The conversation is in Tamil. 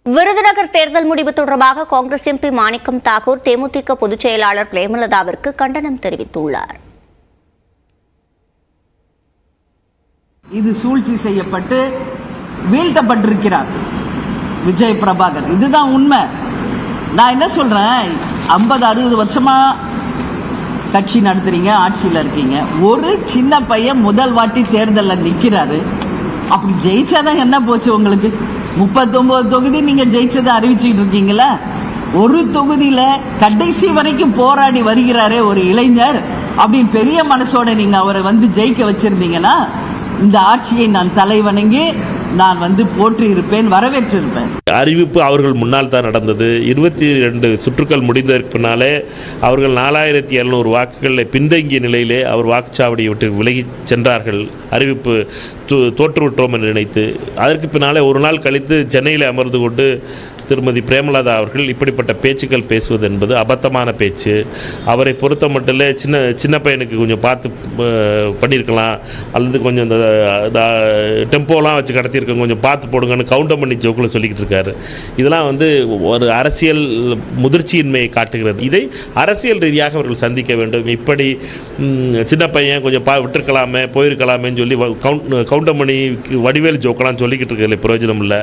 விருதுநகர் தேர்தல் முடிவு தொடர்பாக காங்கிரஸ் எம்பி மாணிக்கம் தாக்கூர் தேமுதிக பொதுச் செயலாளர் பிரேமலதாவிற்கு கண்டனம் தெரிவித்துள்ளார். இது சூழ்ச்சி செய்யப்பட்டு வீழ்த்தப்பட்டிருக்கிறார் விஜய் பிரபாகர். இதுதான் உண்மை. நான் என்ன சொல்றேன், 50-60 வருஷமா கட்சி நடத்துறீங்க, ஆட்சியில் இருக்கீங்க. ஒரு சின்ன பையன் முதல் வாட்டி தேர்தலில் நிற்கிறாரு. அப்படி ஜெயிச்சாதான் என்ன போச்சு உங்களுக்கு? 39 தொகுதி நீங்க ஜெயிச்சதை அறிவிச்சுட்டு இருக்கீங்களா? ஒரு தொகுதியில கடைசி வரைக்கும் போராடி வருகிறாரே ஒரு இளைஞர், அப்படின்னு பெரிய மனசோட நீங்க அவரை ஜெயிக்க வச்சிருந்தீங்கன்னா இந்த ஆட்சியை நான் தலைவணங்கி நான் போற்றி இருப்பேன், வரவேற்று இருப்பேன். அறிவிப்பு அவர்கள் முன்னால் தான் நடந்தது. 22 சுற்றுக்கள் முடிந்ததற்கு பின்னாலே அவர்கள் 4700 வாக்குகளை பின்தங்கிய நிலையிலே அவர் வாக்குச்சாவடியை விட்டு விலகி சென்றார்கள். அறிவிப்பு தோற்றுவிட்டோம் என்று நினைத்து அதற்கு பின்னாலே ஒரு நாள் கழித்து சென்னையில் அமர்ந்து கொண்டு திருமதி பிரேமலதா அவர்கள் இப்படிப்பட்ட பேச்சுக்கள் பேசுவது என்பது அபத்தமான பேச்சு. அவரை பொறுத்த மட்டும் சின்ன பையனுக்கு கொஞ்சம் பார்த்து பண்ணியிருக்கலாம், அல்லது கொஞ்சம் இந்த டெம்போலாம் வச்சு கடத்தியிருக்க கொஞ்சம் பார்த்து போடுங்கன்னு கவுண்டர் பண்ணி ஜோக்கில் சொல்லிக்கிட்டு இருக்காரு. இதெல்லாம் ஒரு அரசியல் முதிர்ச்சியின்மையை காட்டுகிறது. இதை அரசியல் ரீதியாக அவர்கள் சந்திக்க வேண்டும். இப்படி சின்ன பையன் கொஞ்சம் விட்டுருக்கலாமே, போயிருக்கலாமேன்னு சொல்லி கவுண்டர் பண்ணி வடிவேல் ஜோக்கெல்லாம் சொல்லிக்கிட்டு இருக்கிறதுல பிரயோஜனம் இல்லை.